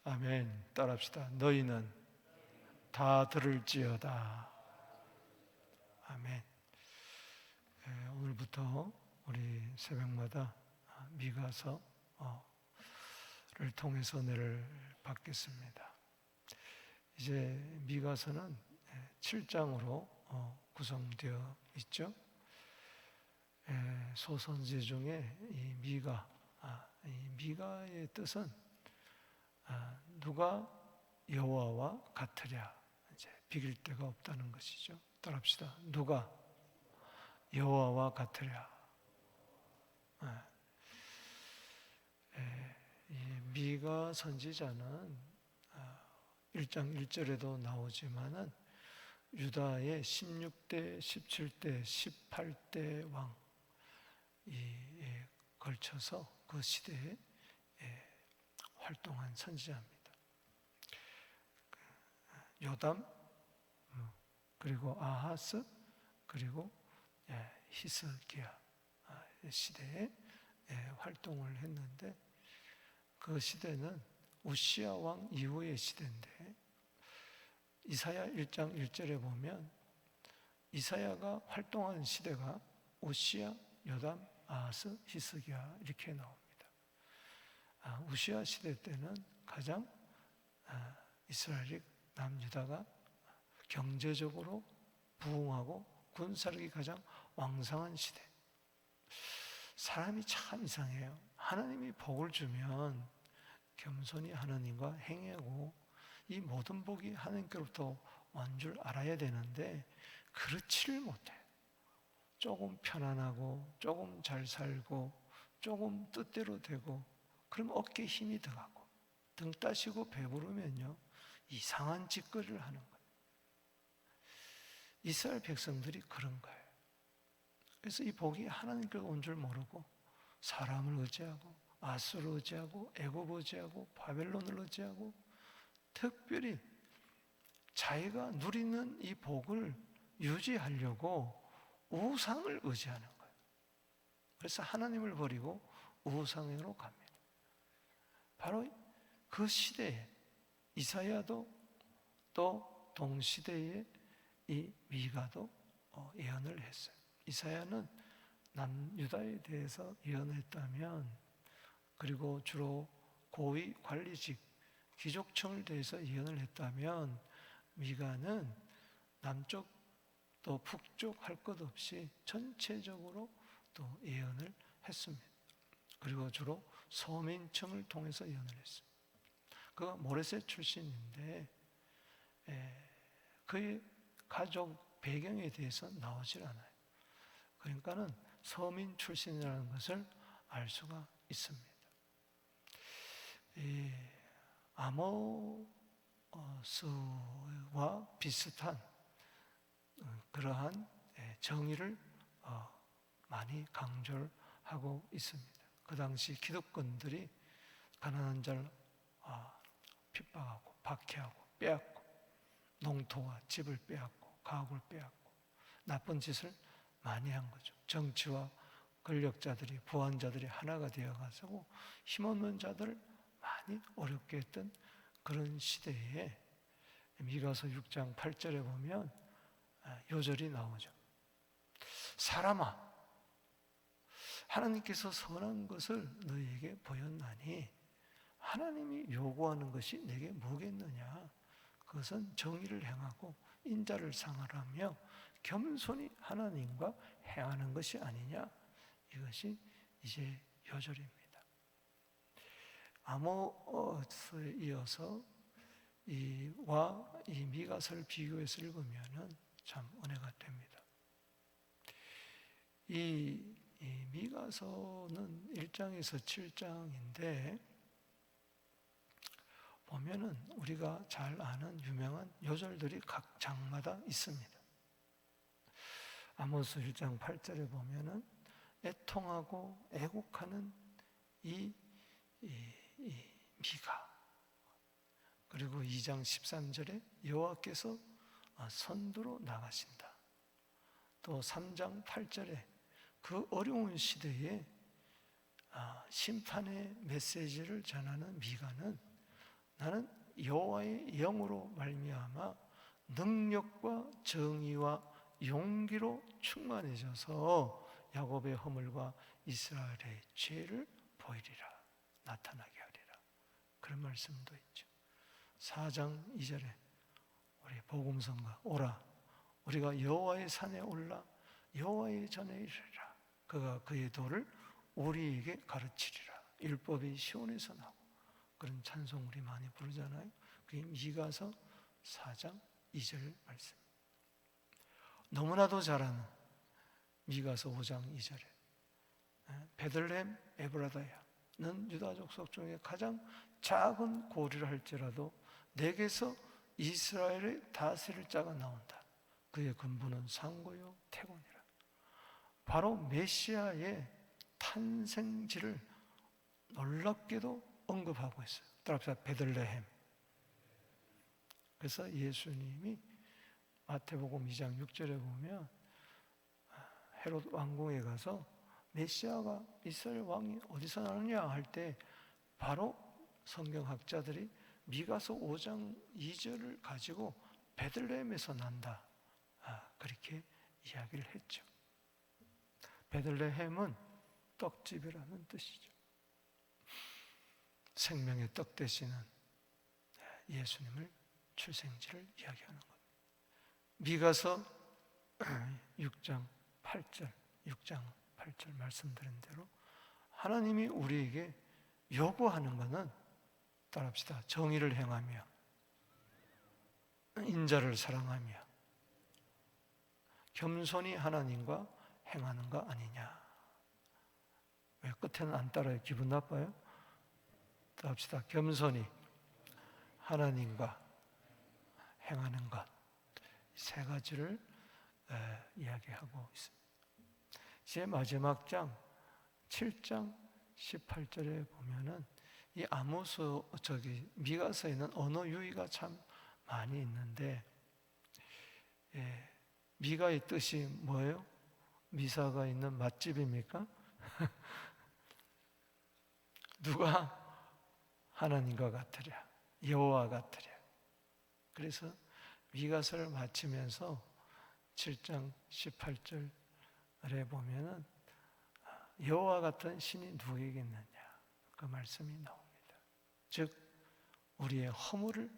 아멘. 따라합시다. 너희는 다 들을지어다. 아멘. 오늘부터 우리 새벽마다 미가서를 통해서 은혜를 받겠습니다. 이제 미가서는 7장으로 구성되어 있죠. 소선지 중에 이 미가의 뜻은 누가 여호와와 같으랴, 이제 비길 데가 없다는 것이죠. 따라합시다. 누가 여호와와 같으랴. 이 미가 선지자는 1장 1절에도 나오지만은 유다의 16대, 17대, 18대 왕에 걸쳐서 그 시대에 활동한 선지자입니다. 요담, 그리고 아하스, 그리고 히스기야 시대에 활동을 했는데, 그 시대는 우시야 왕 이후의 시대인데, 이사야 1장 1절에 보면 이사야가 활동한 시대가 우시야, 요담, 아하스, 히스기야 이렇게 나옵니다. 우시야 시대 때는 가장 이스라엘이 남유다가 경제적으로 부흥하고 군사력이 가장 왕성한 시대. 사람이 참 이상해요. 하나님이 복을 주면 겸손히 하나님과 행하고 이 모든 복이 하나님께로부터 온 줄 알아야 되는데 그렇지를 못해요. 조금 편안하고 조금 잘 살고 조금 뜻대로 되고 그러면 어깨에 힘이 들어가고 등 따시고 배부르면요 이상한 짓거리를 하는 거예요. 이스라엘 백성들이 그런 거예요. 그래서 이 복이 하나님께로 온 줄 모르고 사람을 의지하고 아수를 의지하고 애굽 의지하고 바벨론을 의지하고 특별히 자기가 누리는 이 복을 유지하려고 우상을 의지하는 거예요. 그래서 하나님을 버리고 우상으로 갑니다. 바로 그 시대에 이사야도 또 동시대에 이 미가도 예언을 했어요. 이사야는 남유다에 대해서 예언했다면, 그리고 주로 고위 관리직 귀족층을 대해서 예언을 했다면, 미가는 남쪽 또 북쪽 할 것 없이 전체적으로 또 예언을 했습니다. 그리고 주로 서민층을 통해서 예언을 했습니다. 그가 모레셋 출신인데 그의 가족 배경에 대해서 나오질 않아요. 그러니까는 서민 출신이라는 것을 알 수가 있습니다. 아모스와 비슷한 그러한 정의를 많이 강조를 하고 있습니다. 그 당시 기득권들이 가난한 자를 핍박하고 박해하고 빼앗고 농토와 집을 빼앗고 가옥을 빼앗고 나쁜 짓을 많이 한 거죠. 정치와 권력자들이 부한자들이 하나가 되어가지고 힘없는 자들을 많이 어렵게 했던 그런 시대에 미가서 6장 8절에 보면 요절이 나오죠. 사람아, 하나님께서 선한 것을 너희에게 보였나니 하나님이 요구하는 것이 내게 뭐겠느냐? 그것은 정의를 행하고 인자를 상하라며 겸손히 하나님과 행하는 것이 아니냐? 이것이 이제 요절입니다. 아모스에 이어서 이 미가서를 비교해서 읽으면 참 은혜가 됩니다. 이 미가서는 1장에서 7장인데 보면은 우리가 잘 아는 유명한 요절들이 각 장마다 있습니다. 아모스 1장 8절에 보면은 애통하고 애곡하는 이 미가, 그리고 2장 13절에 여호와께서 선두로 나가신다. 또 3장 8절에 그 어려운 시대에 심판의 메시지를 전하는 미가는 나는 여호와의 영으로 말미암아 능력과 정의와 용기로 충만해져서 야곱의 허물과 이스라엘의 죄를 보이리라, 나타나게 하리라. 그런 말씀도 있죠. 4장 2절에 우리 복음성가 오라, 우리가 여호와의 산에 올라 여호와의 전에 이르리라. 그가 그의 도를 우리에게 가르치리라. 율법이 시온에서 나고, 그런 찬송 우리 많이 부르잖아요. 그게 미가서 4장 2절 말씀. 너무나도 잘 아는 미가서 5장 2절에 베들레헴 에브라다야, 는 유다 족속 중에 가장 작은 고리를 할지라도 내게서 이스라엘의 다스릴 자가 나온다. 그의 근본은 상고요 태고니라. 바로 메시아의 탄생지를 놀랍게도 언급하고 있어요. 따라합시다. 베들레헴. 그래서 예수님이 마태복음 2장 6절에 보면 헤롯 왕궁에 가서 메시아가 이스라엘 왕이 어디서 나느냐 할 때 바로 성경학자들이 미가서 5장 2절을 가지고 베들레헴에서 난다, 그렇게 이야기를 했죠. 베들레헴은 떡집이라는 뜻이죠. 생명의 떡 되시는 예수님을 출생지를 이야기하는 것. 미가서 6장 8절 말씀드린 대로 하나님이 우리에게 요구하는 것은, 따라합시다, 정의를 행하며 인자를 사랑하며 겸손히 하나님과 행하는 거 아니냐. 왜 끝에는 안 따라요? 기분 나빠요? 따라합시다. 겸손히 하나님과 행하는 것, 세 가지를 이야기하고 있습니다. 제 마지막 장 7장 18절에 보면은 이 미가서에는 언어 유희가 참 많이 있는데, 미가의 뜻이 뭐예요? 미사가 있는 맛집입니까? 누가 하나님과 같으랴, 여호와 같으랴. 그래서 미가서를 마치면서 7장 18절에 보면은 여호와 같은 신이 누구에겠느냐, 그 말씀이 나옵니다. 즉 우리의 허물을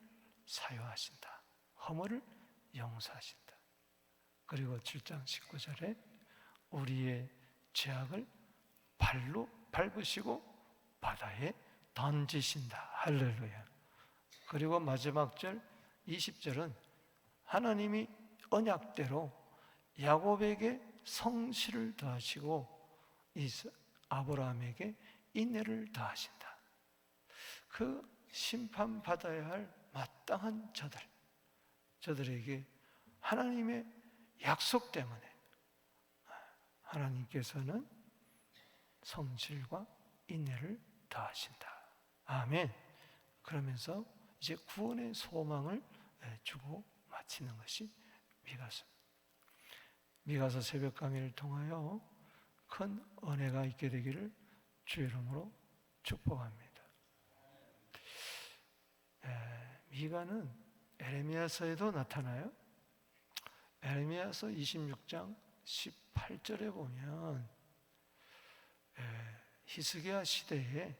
사유하신다, 허물을 용서하신다. 그리고 7장 19절에 우리의 죄악을 발로 밟으시고 바다에 던지신다. 할렐루야. 그리고 마지막 절 20절은 하나님이 언약대로 야곱에게 성실을 더하시고 아브라함에게 인내를 더하신다. 그 심판받아야 할 마땅한 저들에게 하나님의 약속 때문에 하나님께서는 성실과 인내를 더하신다. 아멘. 그러면서 이제 구원의 소망을 주고 마치는 것이 미가서 새벽 강의를 통하여 큰 은혜가 있게 되기를 주의 이름으로 축복합니다. 미가는 에레미야서에도 나타나요. 에레미야서 26장 18절에 보면 히스기야 시대에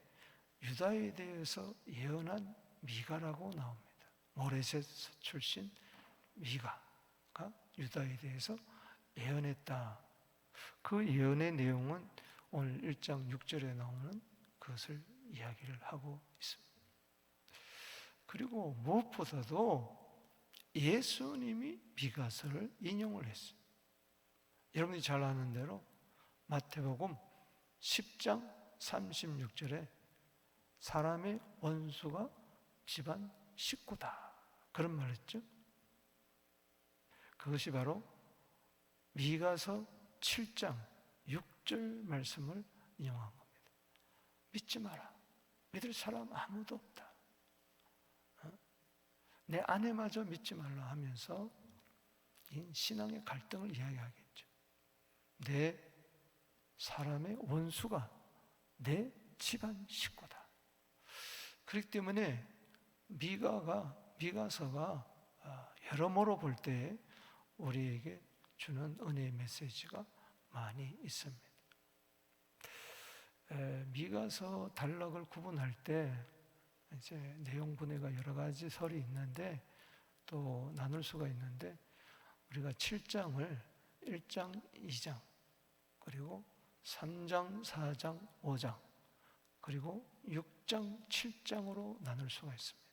유다에 대해서 예언한 미가라고 나옵니다. 모레셋 출신 미가가 유다에 대해서 예언했다. 그 예언의 내용은 오늘 1장 6절에 나오는 그것을 이야기를 하고 있습니다. 그리고 무엇보다도 예수님이 미가서를 인용을 했어요. 여러분이 잘 아는 대로 마태복음 10장 36절에 사람의 원수가 집안 식구다, 그런 말 했죠. 그것이 바로 미가서 7장 6절 말씀을 인용한 겁니다. 믿지 마라, 믿을 사람 아무도 없다. 내 아내마저 믿지 말라 하면서 이 신앙의 갈등을 이야기하겠죠. 내 사람의 원수가 내 집안 식구다. 그렇기 때문에 미가서가 여러모로 볼 때 우리에게 주는 은혜의 메시지가 많이 있습니다. 미가서 단락을 구분할 때 이제 내용 분해가 여러 가지 설이 있는데 또 나눌 수가 있는데, 우리가 7장을 1장, 2장, 그리고 3장, 4장, 5장, 그리고 6장, 7장으로 나눌 수가 있습니다.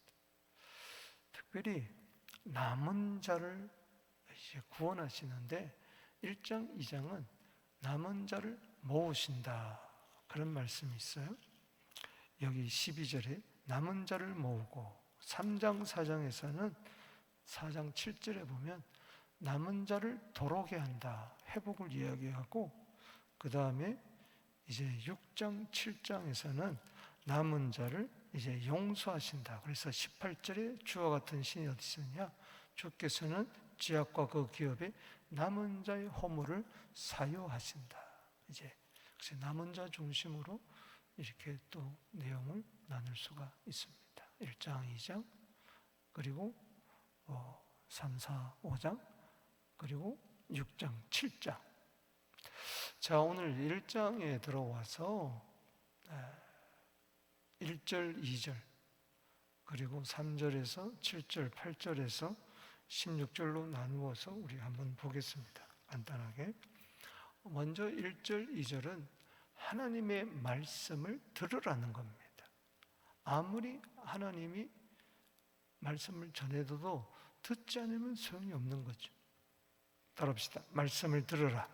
특별히 남은 자를 이제 구원하시는데 1장, 2장은 남은 자를 모으신다, 그런 말씀이 있어요. 여기 12절에 남은 자를 모으고, 3장, 4장에서는 4장 7절에 보면 남은 자를 도록게 한다, 회복을 이야기하고, 그 다음에 이제 6장, 7장에서는 남은 자를 이제 용서하신다. 그래서 18절에 주와 같은 신이 어디 있느냐? 주께서는 지약과 그 기업에 남은 자의 허물을 사유하신다. 이제 남은 자 중심으로 이렇게 또 내용을 나눌 수가 있습니다. 1장, 2장, 그리고 3, 4, 5장, 그리고 6장, 7장. 자, 오늘 1장에 들어와서 1절, 2절, 그리고 3절에서 7절, 8절에서 16절로 나누어서 우리 한번 보겠습니다. 간단하게. 먼저 1절, 2절은 하나님의 말씀을 들으라는 겁니다. 아무리 하나님이 말씀을 전해도 듣지 않으면 소용이 없는 거죠. 따라합시다. 말씀을 들으라.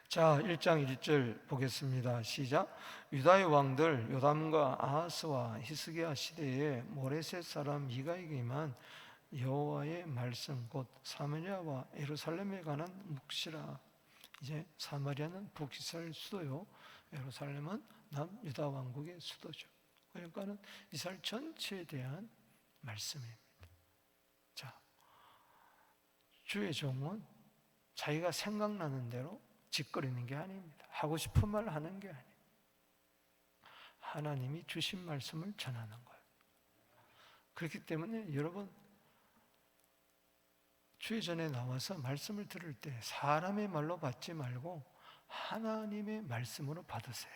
자, 1장 1절 보겠습니다. 시작. 유다의 왕들 요담과 아하스와 히스기야 시대에 모레셋 사람 미가에게만 여호와의 말씀 곧 사마리아와 예루살렘에 관한 묵시라. 이제 사마리아는 북이스라엘 수도요, 예루살렘은 남유다 왕국의 수도죠. 그러니까는 이스라엘 전체에 대한 말씀입니다. 자, 주의 종은 자기가 생각나는 대로 짓거리는 게 아닙니다. 하고 싶은 말 하는 게 아니에요. 하나님이 주신 말씀을 전하는 거예요. 그렇기 때문에 여러분, 주의 전에 나와서 말씀을 들을 때 사람의 말로 받지 말고 하나님의 말씀으로 받으세요.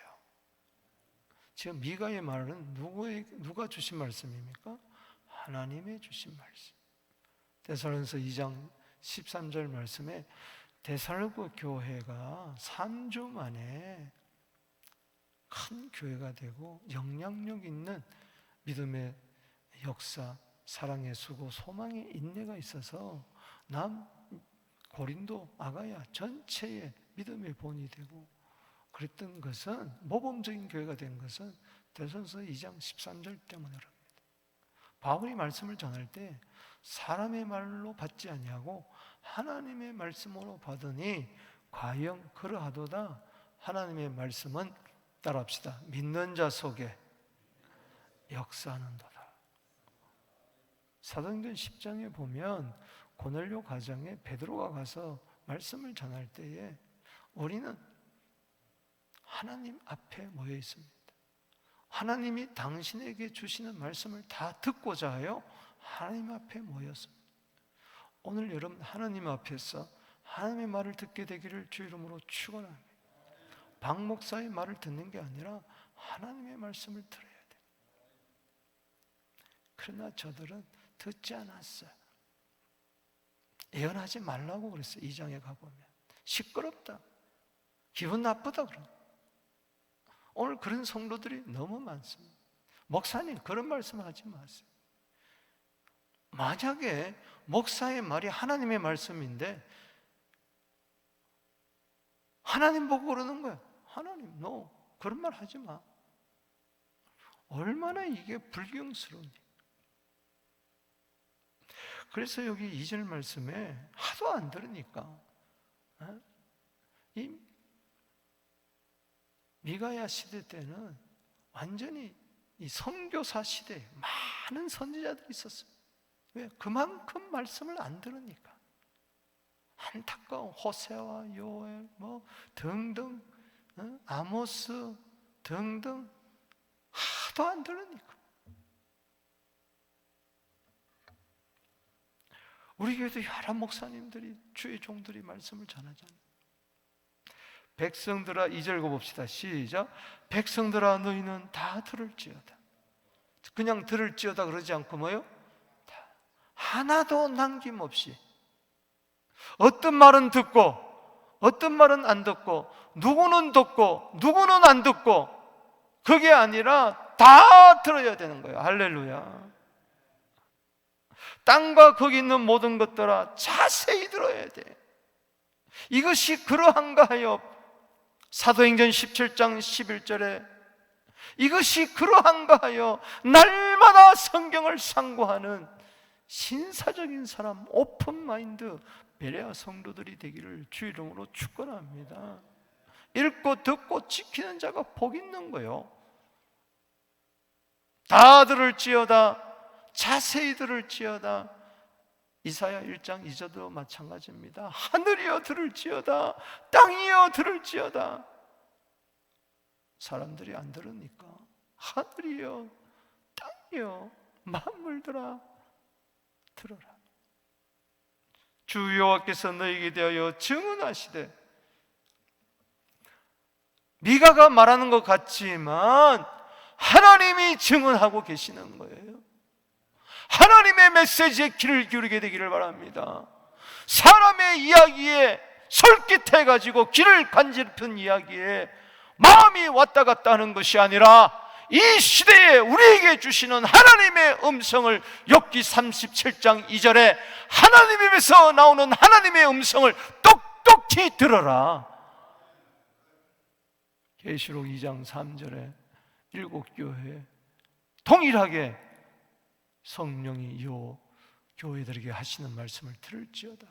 지금 미가의 말은 누가 주신 말씀입니까? 하나님의 주신 말씀. 데살로니가서 2장 13절 말씀에 데살로니가 교회가 3주 만에 큰 교회가 되고 영향력 있는 믿음의 역사, 사랑의 수고, 소망의 인내가 있어서 고린도, 아가야 전체의 믿음의 본이 되고 그랬던 것은, 모범적인 교회가 된 것은 데살로니가서 2장 13절 때문이랍니다. 바울이 말씀을 전할 때 사람의 말로 받지 아니하고 하나님의 말씀으로 받으니 과연 그러하도다. 하나님의 말씀은, 따라합시다, 믿는 자 속에 역사하는도다. 사도행전 10장에 보면 고넬료 가정에 베드로가 가서 말씀을 전할 때에 우리는 하나님 앞에 모여 있습니다. 하나님이 당신에게 주시는 말씀을 다 듣고자 하여 하나님 앞에 모였습니다. 오늘 여러분 하나님 앞에서 하나님의 말을 듣게 되기를 주 이름으로 축원합니다. 박 목사의 말을 듣는 게 아니라 하나님의 말씀을 들어야 돼요. 그러나 저들은 듣지 않았어요. 예언하지 말라고 그랬어요. 2장에 가보면 시끄럽다, 기분 나쁘다 그런. 오늘 그런 성도들이 너무 많습니다. 목사님 그런 말씀 하지 마세요. 만약에 목사의 말이 하나님의 말씀인데 하나님 보고 그러는 거야. 하나님, 너 그런 말 하지 마. 얼마나 이게 불경스러운지. 그래서 여기 2절 말씀에 하도 안 들으니까 이 미가야 시대 때는 완전히 이 선교사 시대에 많은 선지자들이 있었어요. 왜? 그만큼 말씀을 안 들으니까. 안타까운 호세와 요엘 등등, 아모스 등등 하도 안 들으니까. 우리 교회도 여러 목사님들이, 주의 종들이 말씀을 전하잖아요. 백성들아, 2절 읽어봅시다. 시작. 백성들아 너희는 다 들을지어다. 그냥 들을지어다 그러지 않고 뭐요? 다. 하나도 남김없이. 어떤 말은 듣고 어떤 말은 안 듣고, 누구는 듣고 누구는 안 듣고, 그게 아니라 다 들어야 되는 거예요. 할렐루야. 땅과 거기 있는 모든 것들아 자세히 들어야 돼. 이것이 그러한가 하여, 사도행전 17장 11절에 이것이 그러한가 하여 날마다 성경을 상고하는 신사적인 사람, 오픈마인드 베레아 성도들이 되기를 주 이름으로 축원합니다. 읽고 듣고 지키는 자가 복 있는 거예요. 다 들을지어다, 자세히 들을지어다. 이사야 1장 2절도 마찬가지입니다. 하늘이여 들을지어다, 땅이여 들을지어다. 사람들이 안 들으니까 하늘이여 땅이여 만물들아 들어라. 주 여호와께서 너희에게 대하여 증언하시되, 미가가 말하는 것 같지만 하나님이 증언하고 계시는 거예요. 하나님의 메시지에 귀를 기울이게 되기를 바랍니다. 사람의 이야기에 솔깃해가지고 귀를 간지럽힌 이야기에 마음이 왔다 갔다 하는 것이 아니라, 이 시대에 우리에게 주시는 하나님의 음성을, 욥기 37장 2절에 하나님 입에서 나오는 하나님의 음성을 똑똑히 들어라. 계시록 2장 3절에 7교회에 동일하게 성령이 요 교회들에게 하시는 말씀을 들을지어다.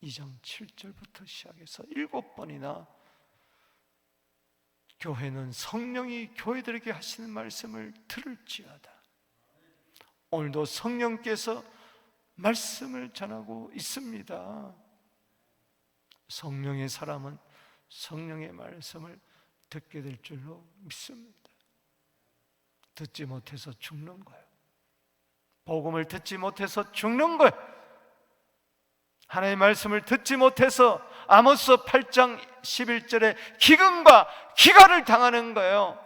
2장 7절부터 시작해서 7번이나 교회는 성령이 교회들에게 하시는 말씀을 들을지어다. 오늘도 성령께서 말씀을 전하고 있습니다. 성령의 사람은 성령의 말씀을 듣게 될 줄로 믿습니다. 듣지 못해서 죽는 거예요. 복음을 듣지 못해서 죽는 거예요. 하나님의 말씀을 듣지 못해서 아모스 8장 11절에 기근과 기갈을 당하는 거예요.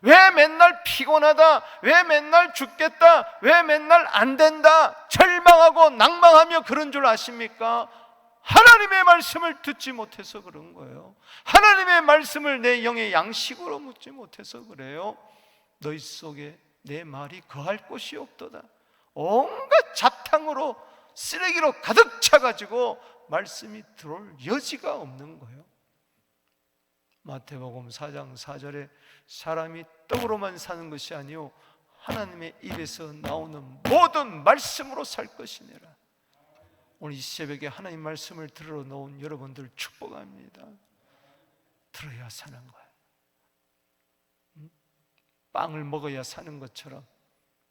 왜 맨날 피곤하다, 왜 맨날 죽겠다, 왜 맨날 안 된다, 절망하고 낭망하며 그런 줄 아십니까? 하나님의 말씀을 듣지 못해서 그런 거예요. 하나님의 말씀을 내 영의 양식으로 묻지 못해서 그래요. 너희 속에 내 말이 거할 곳이 없도다. 온갖 잡탕으로, 쓰레기로 가득 차가지고 말씀이 들어올 여지가 없는 거예요. 마태복음 4장 4절에 사람이 떡으로만 사는 것이 아니요 하나님의 입에서 나오는 모든 말씀으로 살 것이니라. 오늘 이 새벽에 하나님 말씀을 들으러 놓은 여러분들 축복합니다. 들어야 사는 거예요. 빵을 먹어야 사는 것처럼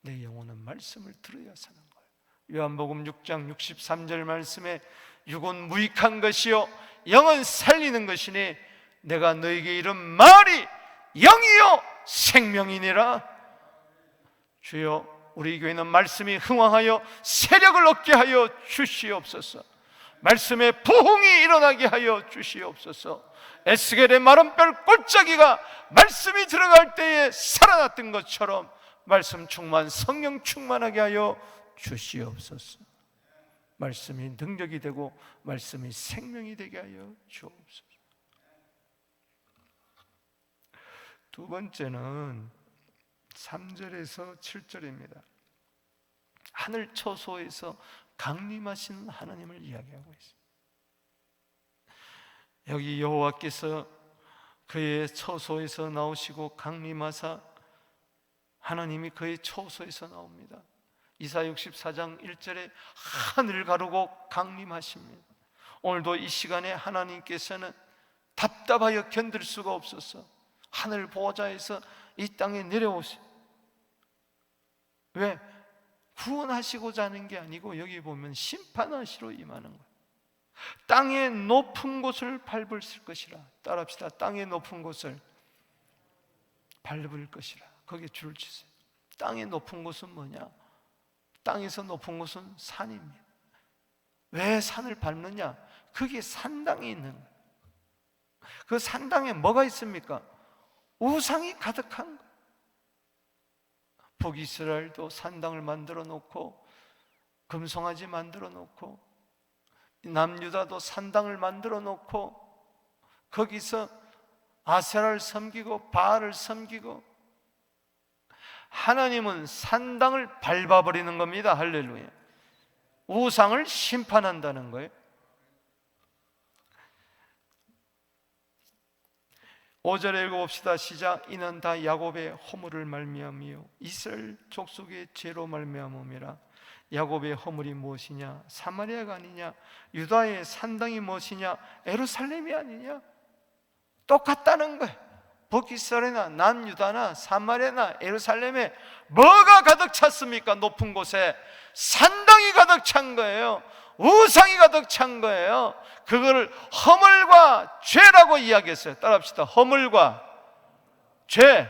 내 영혼은 말씀을 들어야 사는 거예요. 요한복음 6장 63절 말씀에 육은 무익한 것이요 영은 살리는 것이니 내가 너에게 이른 말이 영이요 생명이니라. 주여, 우리 교회는 말씀이 흥왕하여 세력을 얻게 하여 주시옵소서. 말씀의 부흥이 일어나게 하여 주시옵소서. 에스겔의 마른 뼈 골짜기가 말씀이 들어갈 때에 살아났던 것처럼 말씀 충만, 성령 충만하게 하여 주시옵소서. 말씀이 능력이 되고 말씀이 생명이 되게 하여 주옵소서. 두 번째는 3절에서 7절입니다. 하늘 처소에서 강림하시는 하나님을 이야기하고 있습니다. 여기 여호와께서 그의 처소에서 나오시고 강림하사 하나님이 그의 처소에서 나옵니다. 이사야 64장 1절에 하늘 가르고 강림하십니다. 오늘도 이 시간에 하나님께서는 답답하여 견딜 수가 없어서 하늘 보좌에서 이 땅에 내려오세요. 왜? 구원하시고자 하는 게 아니고 여기 보면 심판하시러 임하는 거예요. 땅의 높은 곳을 밟을 것이라. 따라합시다. 땅의 높은 곳을 밟을 것이라. 거기에 줄을 치세요. 땅의 높은 곳은 뭐냐? 땅에서 높은 곳은 산입니다. 왜 산을 밟느냐? 그게 산당이 있는 거예요. 그 산당에 뭐가 있습니까? 우상이 가득한 거예요. 북이스라엘도 산당을 만들어 놓고 금송아지 만들어 놓고 남유다도 산당을 만들어 놓고 거기서 아세라를 섬기고 바알을 섬기고, 하나님은 산당을 밟아버리는 겁니다. 할렐루야. 우상을 심판한다는 거예요. 5절에 읽어봅시다. 시작. 이는 다 야곱의 허물을 말미암이요 이스라엘 족속의 죄로 말미암음이라. 야곱의 허물이 무엇이냐? 사마리아가 아니냐? 유다의 산당이 무엇이냐? 예루살렘이 아니냐? 똑같다는 거예요. 북이스라엘이나 남유다나 사마리아나 예루살렘에 뭐가 가득 찼습니까? 높은 곳에 산당이 가득 찬 거예요. 우상이 가득 찬 거예요. 그거를 허물과 죄라고 이야기했어요. 따라합시다. 허물과 죄.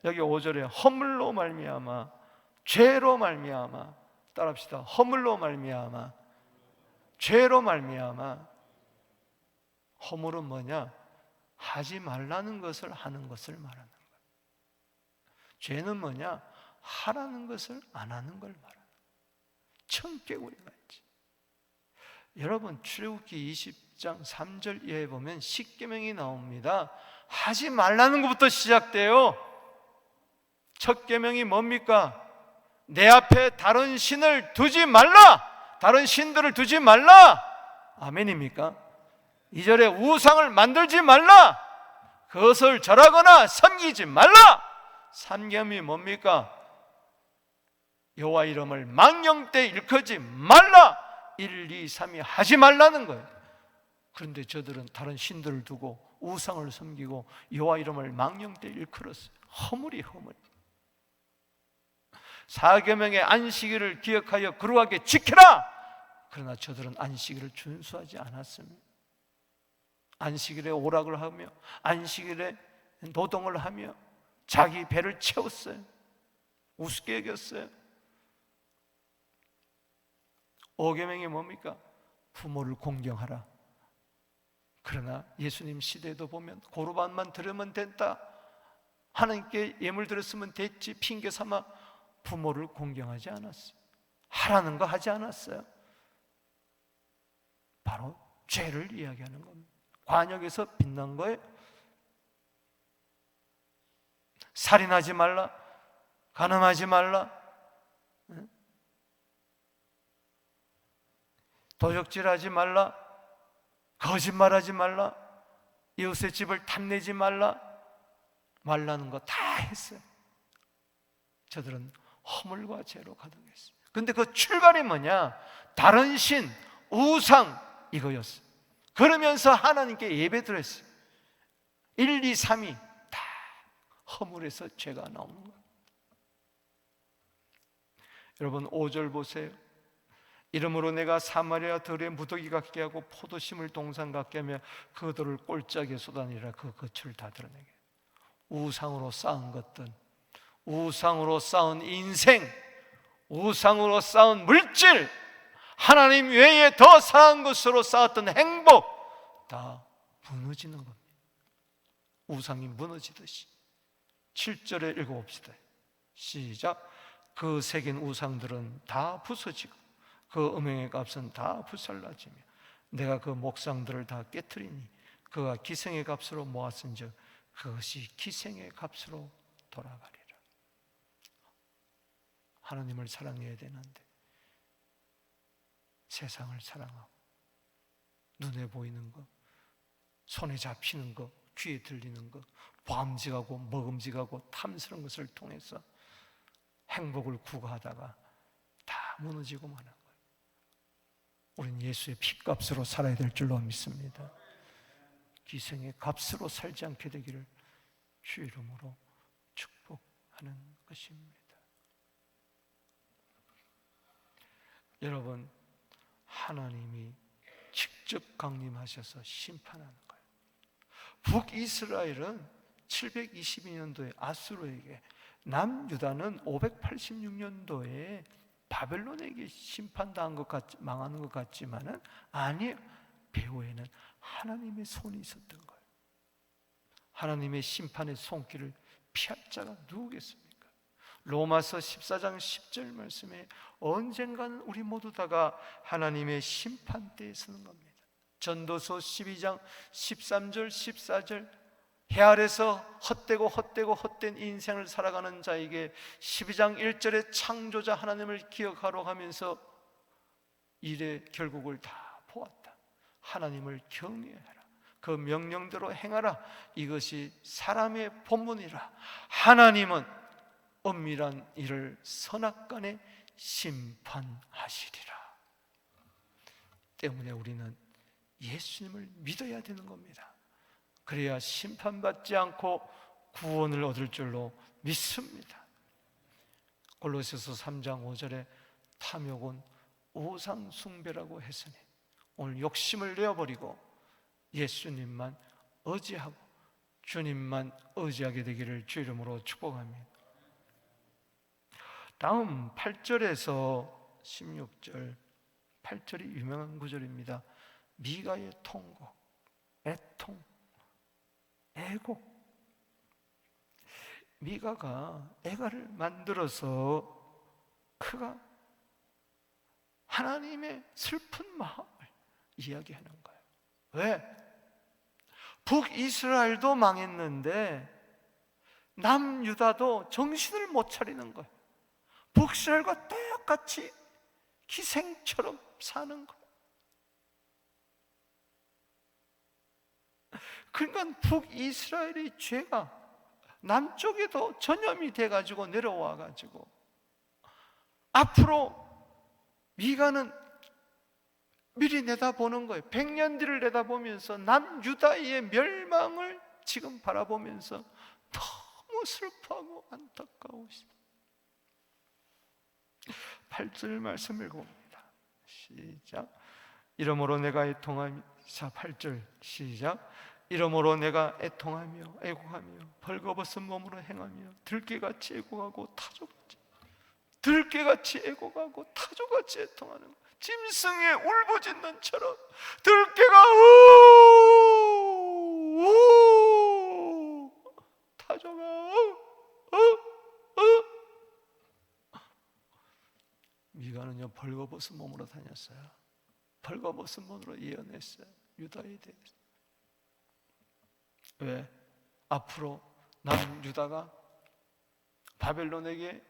여기 5절에 허물로 말미암아, 죄로 말미암아. 따라합시다. 허물로 말미암아, 죄로 말미암아. 허물은 뭐냐? 하지 말라는 것을 하는 것을 말하는 거예요. 죄는 뭐냐? 하라는 것을 안 하는 걸 말하는 거예요. 청개구리가 있지. 여러분, 출애굽기 20장 3절 이하에 보면 십계명이 나옵니다. 하지 말라는 것부터 시작돼요. 첫 계명이 뭡니까? 내 앞에 다른 신을 두지 말라. 다른 신들을 두지 말라. 아멘입니까? 2절에 우상을 만들지 말라. 그것을 절하거나 섬기지 말라. 3계명이 뭡니까? 여호와 이름을 망령되이 일컫지 말라. 1, 2, 3이 하지 말라는 거예요. 그런데 저들은 다른 신들을 두고 우상을 섬기고 여호와 이름을 망령되이 일컬었어요. 허물이 허물. 4계명의 안식일을 기억하여 거룩하게 지키라. 그러나 저들은 안식일을 준수하지 않았습니다. 안식일에 오락을 하며 안식일에 노동을 하며 자기 배를 채웠어요. 우습게 여겼어요. 5계명이 뭡니까? 부모를 공경하라. 그러나 예수님 시대에도 보면 고르반만 들으면 된다, 하나님께 예물 드렸으면 됐지 핑계 삼아 부모를 공경하지 않았어요. 하라는 거 하지 않았어요. 바로 죄를 이야기하는 겁니다. 관역에서 빛난 거예요. 살인하지 말라, 간음하지 말라, 도적질하지 말라, 거짓말하지 말라, 이웃의 집을 탐내지 말라, 말라는 거 다 했어요. 저들은 허물과 죄로 가득했어요. 그런데 그 출발이 뭐냐? 다른 신, 우상 이거였어요. 그러면서 하나님께 예배드렸어요. 1, 2, 3이 다 허물에서 죄가 나오는 거예요. 여러분 5절 보세요. 이러므로 내가 사마리아 들에 무더기 같게 하고 포도심을 동산 같게 하며 그들을 꼴짝에 쏟아내리라. 그 거처를 다 드러내게. 우상으로 쌓은 것들, 우상으로 쌓은 인생, 우상으로 쌓은 물질, 하나님 외에 더 사한 것으로 쌓았던 행복 다 무너지는 겁니다. 우상이 무너지듯이. 7절에 읽어봅시다. 시작. 그 새긴 우상들은 다 부서지고 그 음행의 값은 다 불살라지며 내가 그 목상들을 다 깨트리니 그가 기생의 값으로 모았은즉 그것이 기생의 값으로 돌아가리라. 하나님을 사랑해야 되는데 세상을 사랑하고 눈에 보이는 것, 손에 잡히는 것, 귀에 들리는 것, 보암직하고 먹음직하고 탐스러운 것을 통해서 행복을 구가하다가 다 무너지고 마는 거예요. 우리는 예수의 피값으로 살아야 될 줄로 믿습니다. 기생의 값으로 살지 않게 되기를 주 이름으로 축복하는 것입니다. 여러분, 하나님이 직접 강림하셔서 심판하는 거예요. 북이스라엘은 722년도에 아수르에게, 남유다는 586년도에 바벨론에게 심판당한 것 망하는 것 같지만은 아니에요. 배후에는 하나님의 손이 있었던 거예요. 하나님의 심판의 손길을 피할 자가 누구겠습니까? 로마서 14장 10절 말씀에 언젠가는 우리 모두 다가 하나님의 심판대에 서는 겁니다. 전도서 12장 13절 14절 해 아래서 헛된 인생을 살아가는 자에게 12장 1절에 창조자 하나님을 기억하러 하면서 일의 결국을 다 보았다. 하나님을 경외하라. 그 명령대로 행하라. 이것이 사람의 본분이라. 하나님은 엄밀한 일을 선악간에 심판하시리라. 때문에 우리는 예수님을 믿어야 되는 겁니다. 그래야 심판받지 않고 구원을 얻을 줄로 믿습니다. 골로새서 3장 5절에 탐욕은 우상 숭배라고 했으니 오늘 욕심을 내어버리고 예수님만 의지하고 주님만 의지하게 되기를 주 이름으로 축복합니다. 다음 8절에서 16절 8절이 유명한 구절입니다. 미가의 통곡, 애통, 애곡. 미가가 애가를 만들어서 그가 하나님의 슬픈 마음을 이야기하는 거예요. 왜? 북이스라엘도 망했는데 남유다도 정신을 못 차리는 거예요. 북이스라엘과 똑같이 기생처럼 사는 거예요. 그러니까 북이스라엘의 죄가 남쪽에도 전염이 돼가지고 내려와가지고 앞으로 미가는 미리 내다보는 거예요. 100년 뒤를 내다보면서 남유다의 멸망을 지금 바라보면서 너무 슬퍼하고 안타까워 있어요. 8절 말씀 읽어봅니다. 시작. 이러므로 내가 애통하며, 자 8절 시작. 이러므로 내가 애통하며 애곡하며 벌거벗은 몸으로 행하며 들깨같이 애곡하고 타조같이, 들깨같이 애곡하고 타조같이 애통하는 거예요. 짐승의 울부짖는처럼 들깨가 우우, 타조가 미가는요 벌거벗은 몸으로 다녔어요. 벌거벗은 몸으로 예언했어요. 유다에 대해서. 왜? 앞으로 남유다가 바벨론에게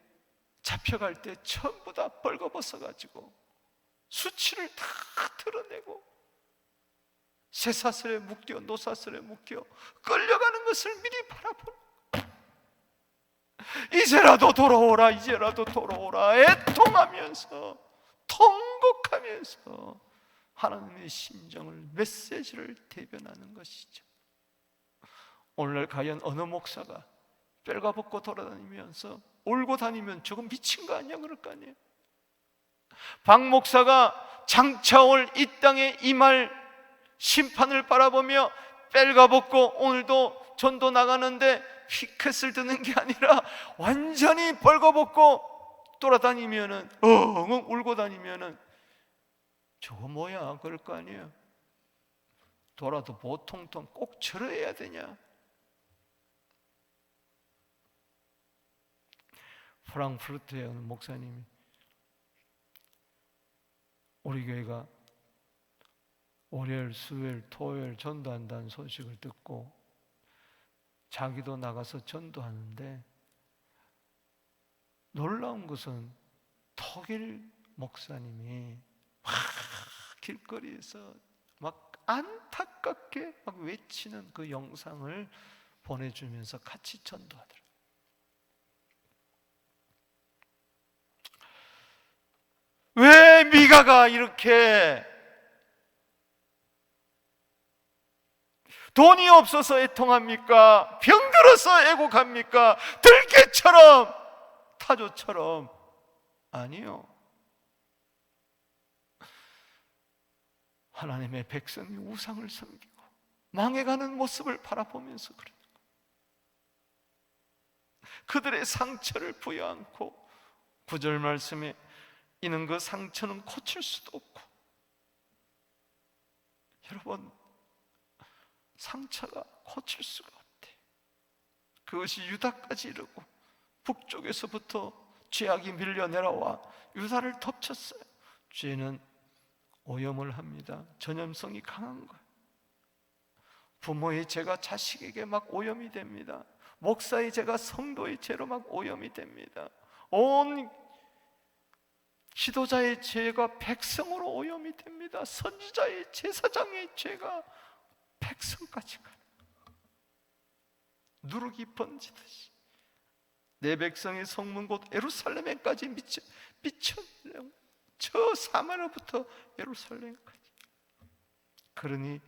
잡혀갈 때 전부 다 벌거벗어가지고 수치를 다 드러내고 쇠사슬에 묶여 노사슬에 묶여 끌려가는 것을 미리 바라보는 거예요. 이제라도 돌아오라, 이제라도 돌아오라 애통하면서 통곡하면서 하나님의 심정을, 메시지를 대변하는 것이죠. 오늘날 과연 어느 목사가 뼈가벗고 돌아다니면서 울고 다니면 저거 미친 거 아니야 그럴 거 아니에요. 박 목사가 장차올 이 땅에 임할 심판을 바라보며 뼈가벗고 오늘도 전도 나가는데 피켓을 드는 게 아니라 완전히 벌거벗고 돌아다니면은 엉엉 울고 다니면은 저거 뭐야 그럴 거 아니에요. 돌아도 보통통 꼭 절어야 되냐. 프랑크푸르트에 어느 목사님이 우리 교회가 월요일, 수요일, 토요일 전도한다는 소식을 듣고 자기도 나가서 전도하는데 놀라운 것은 독일 목사님이 막 길거리에서 막 안타깝게 막 외치는 그 영상을 보내주면서 같이 전도하더라고요. 왜 미가가 이렇게 돈이 없어서 애통합니까? 병들어서 애곡합니까? 들깨처럼 타조처럼? 아니요. 하나님의 백성이 우상을 섬기고 망해가는 모습을 바라보면서 그래요. 그들의 상처를 부여안고 9절 말씀에 이는 그 상처는 고칠 수도 없고, 여러분, 상처가 고칠 수가 없대. 그것이 유다까지 이르고 북쪽에서부터 죄악이 밀려 내려와 유다를 덮쳤어요. 죄는 오염을 합니다. 전염성이 강한 거예요. 부모의 죄가 자식에게 막 오염이 됩니다. 목사의 죄가 성도의 죄로 막 오염이 됩니다. 온 지도자의 죄가 백성으로 오염이 됩니다. 선지자의 제사장의 죄가 백성까지 가는 거예요. 누룩이 번지듯이 내 백성의 성문 곧 예루살렘에까지 미쳤네요. 저 사마리아부터 예루살렘까지. 그러니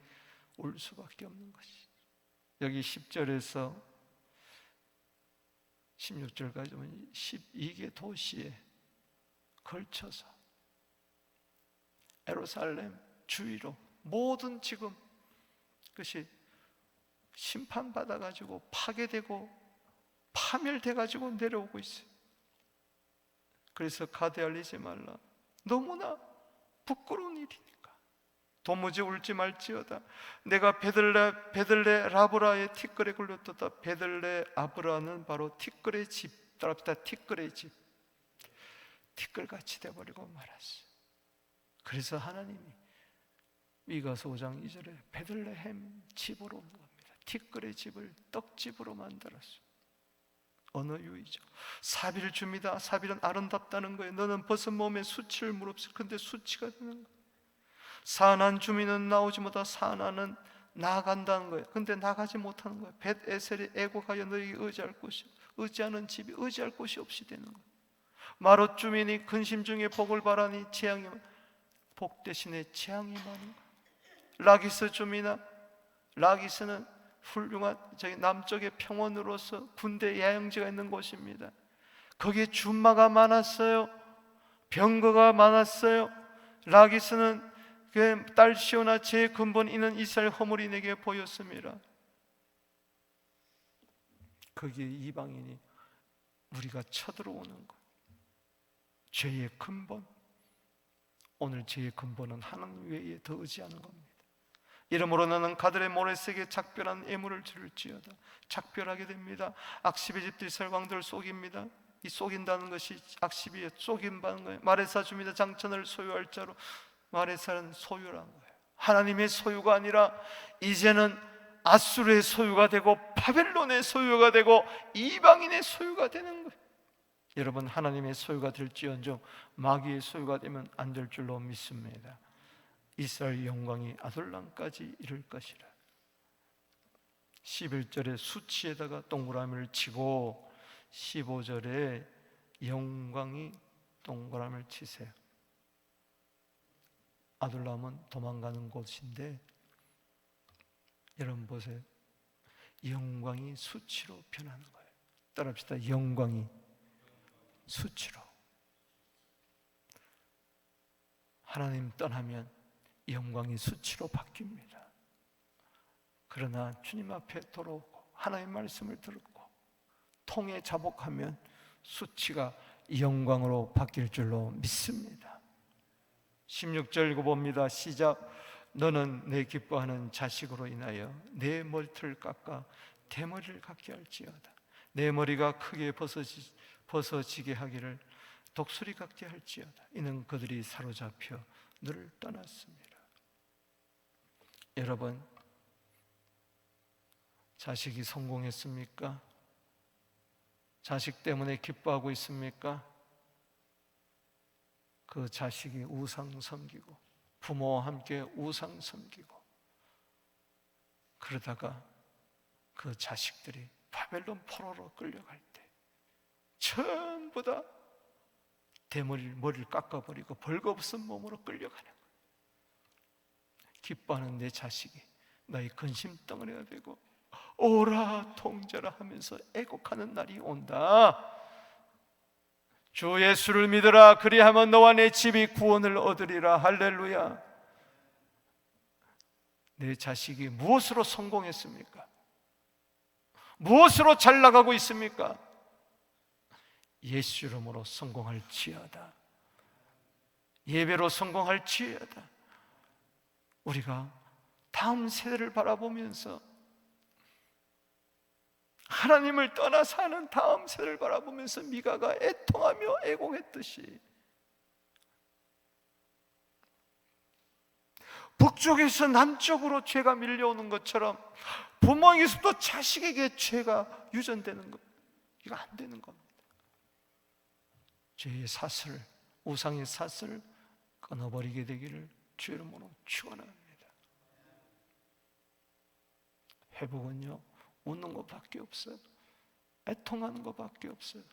올 수밖에 없는 것이, 여기 10절에서 16절까지 보면 12개 도시에 걸쳐서 예루살렘 주위로 모든 지금 그것이 심판받아가지고 파괴되고 파멸돼가지고 내려오고 있어요. 그래서 가대할리지 말라. 너무나 부끄러운 일이니까 도무지 울지 말지어다. 내가 베들레 라브라의 티끌에 걸렸도다. 베들레 아브라는 바로 티끌의 집, 따라합시다. 티끌의 집. 티끌같이 돼버리고 말았어요. 그래서 하나님이 미가서 5장 2절에 베들레헴 집으로 온 겁니다. 티끌의 집을 떡집으로 만들었어요. 어느 유이죠? 사비를 줍니다. 사비는 아름답다는 거예요. 너는 벗은 몸에 수치를 무릅쓰. 근데 수치가 되는 거예요. 사안한 주민은 나오지 못하. 사안은 나아간다는 거예요. 근데 나가지 못하는 거예요. 벳에셀이 애곡하여 너에게 의지할 곳이, 의지하는 집이 의지할 곳이 없이 되는 거예요. 마롯 주민이 근심 중에 복을 바라니 재앙이, 복 대신에 재앙이 많은 거예요. 라기스 주민아, 라기스는 훌륭한 저기 남쪽의 평원으로서 군대 야영지가 있는 곳입니다. 거기에 준마가 많았어요. 병거가 많았어요. 라기스는 그 딸 시오나 제 근본 있는 이스라엘 허물인에게 보였습니다. 거기에 이방인이 우리가 쳐들어오는 것, 죄의 근본. 오늘 죄의 근본은 하나님 외에 더 의지하는 겁니다. 이러므로 나는 가들의 모레색에 작별한 애물을 들을지어다. 작별하게 됩니다. 악십의 집들이 설광들 속입니다. 이 속인다는 것이 악십이 속임받는 거예요. 마레사 줍니다. 장천을 소유할 자로. 마레사는 소유란 거예요. 하나님의 소유가 아니라 이제는 아수르의 소유가 되고 바벨론의 소유가 되고 이방인의 소유가 되는 거예요. 여러분, 하나님의 소유가 될지언정 마귀의 소유가 되면 안 될 줄로 믿습니다. 이스라엘 영광이 아둘람까지 이를 것이라. 11절에 수치에다가 동그라미를 치고 15절에 영광이 동그라미를 치세요. 아둘람은 도망가는 곳인데 여러분 보세요. 영광이 수치로 변하는 거예요. 따라합시다. 영광이 수치로. 하나님 떠나면 영광이 수치로 바뀝니다. 그러나 주님 앞에 돌아오고 하나님의 말씀을 듣고 통에 자복하면 수치가 영광으로 바뀔 줄로 믿습니다. 16절 읽어봅니다. 시작. 너는 내 기뻐하는 자식으로 인하여 내 머리털을 깎아 대머리를 갖게 할지어다. 내 머리가 크게 벗어지게 하기를 독수리 같게 할지어다. 이는 그들이 사로잡혀 너를 떠났습니다. 여러분, 자식이 성공했습니까? 자식 때문에 기뻐하고 있습니까? 그 자식이 우상 섬기고 부모와 함께 우상 섬기고 그러다가 그 자식들이 바벨론 포로로 끌려갈 때 전부 다 머리를 깎아버리고 벌거벗은 몸으로 끌려가는 거예요. 기뻐하는 내 자식이 나의 근심 덩어리가 되고 오라 통제라 하면서 애곡하는 날이 온다. 주 예수를 믿으라. 그리하면 너와 내 집이 구원을 얻으리라. 할렐루야. 내 자식이 무엇으로 성공했습니까? 무엇으로 잘 나가고 있습니까? 예수 이름으로 성공할지어다. 예배로 성공할지어다. 우리가 다음 세대를 바라보면서, 하나님을 떠나 사는 다음 세대를 바라보면서 미가가 애통하며 애곡했듯이, 북쪽에서 남쪽으로 죄가 밀려오는 것처럼 부모에게서도 자식에게 죄가 유전되는 것, 이거 안 되는 겁니다. 죄의 사슬, 우상의 사슬을 끊어버리게 되기를 주의 이름으로 축원합니다. 회복은요, 웃는 것밖에 없어요. 애통하는 것밖에 없어요.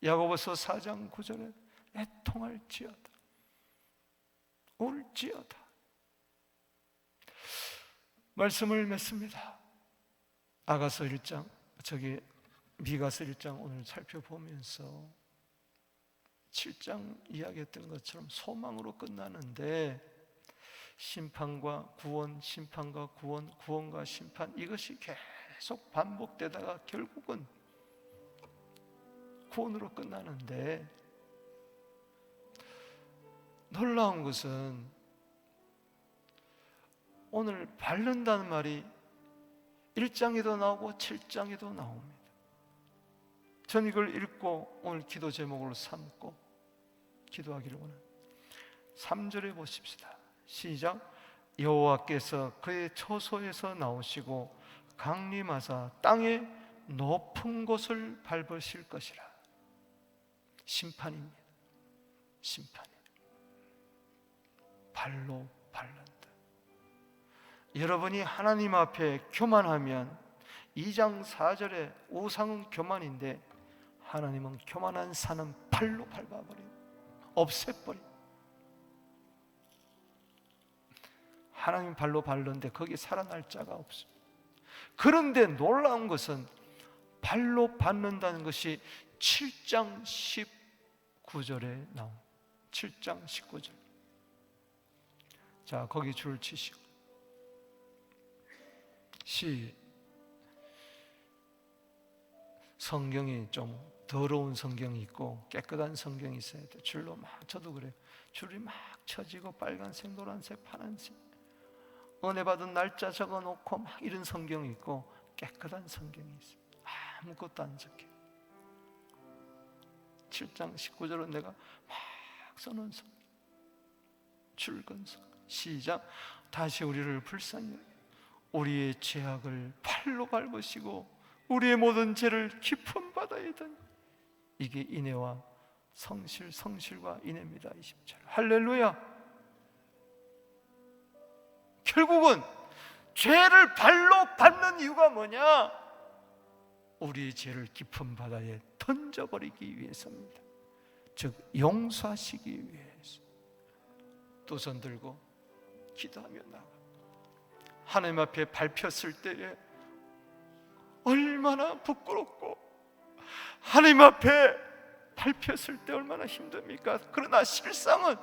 야고보서 4장 9절에 애통할지어다, 울지어다. 말씀을 맺습니다. 아가서 1장, 미가서 1장 오늘 살펴보면서 7장 이야기했던 것처럼 소망으로 끝나는데, 심판과 구원, 심판과 구원, 구원과 심판, 이것이 계속 반복되다가 결국은 구원으로 끝나는데, 놀라운 것은 오늘 바른다는 말이 1장에도 나오고 7장에도 나옵니다. 전 이걸 읽고 오늘 기도 제목으로 삼고 기도하기를 원합니다. 3절에 보십시다. 시작. 여호와께서 그의 처소에서 나오시고 강림하사 땅의 높은 곳을 밟으실 것이라. 심판입니다. 심판입니다. 발로 밟는다. 여러분이 하나님 앞에 교만하면 2장 4절에 우상은 교만인데, 하나님은 교만한 산은 발로 밟아버려요. 없애버려요. 하나님 발로 밟는데 거기 살아날 자가 없습니다. 그런데 놀라운 것은 발로 밟는다는 것이 7장 19절에 나옵니다. 7장 19절. 자, 거기 줄을 치시고 성경이 좀 더러운 성경이 있고 깨끗한 성경이 있어야 돼. 줄로 막, 저도 그래요. 줄이 막 쳐지고 빨간색, 노란색, 파란색, 은혜 받은 날짜 적어놓고 막 이런 성경이 있고, 깨끗한 성경이 있어요. 아무것도 안 적혀. 7장 19절은 내가 막 써놓은 성경, 줄건 성경. 시작. 다시 우리를 불쌍히 여기고 우리의 죄악을 팔로 밟으시고 우리의 모든 죄를 깊은 바다에 던, 이게 인애와 성실, 성실과 인애입니다. 20절. 할렐루야. 결국은 죄를 발로 밟는 이유가 뭐냐? 우리의 죄를 깊은 바다에 던져버리기 위해서입니다. 즉 용서하시기 위해서. 두 손 들고 기도하며 나가. 하나님 앞에 밟혔을 때에 얼마나 부끄럽고, 하나님 앞에 밟혔을 때 얼마나 힘듭니까? 그러나 실상은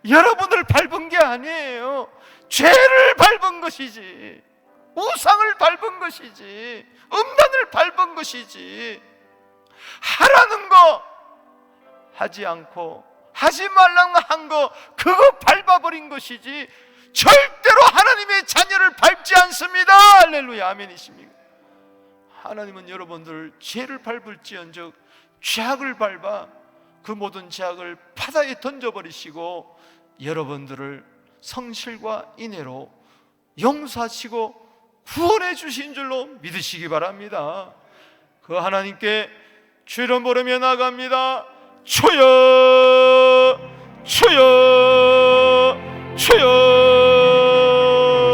여러분을 밟은 게 아니에요. 죄를 밟은 것이지, 우상을 밟은 것이지, 음란을 밟은 것이지. 하라는 거 하지 않고 하지 말라는 한 거, 그거 밟아버린 것이지 절대로 하나님의 자녀를 밟지 않습니다. 할렐루야, 아멘이십니까? 하나님은 여러분들 죄를 밟을지언정 죄악을 밟아 그 모든 죄악을 바다에 던져버리시고 여러분들을 성실과 인애로 용서하시고 구원해 주신 줄로 믿으시기 바랍니다. 그 하나님께 죄를 모르며 나갑니다. 주여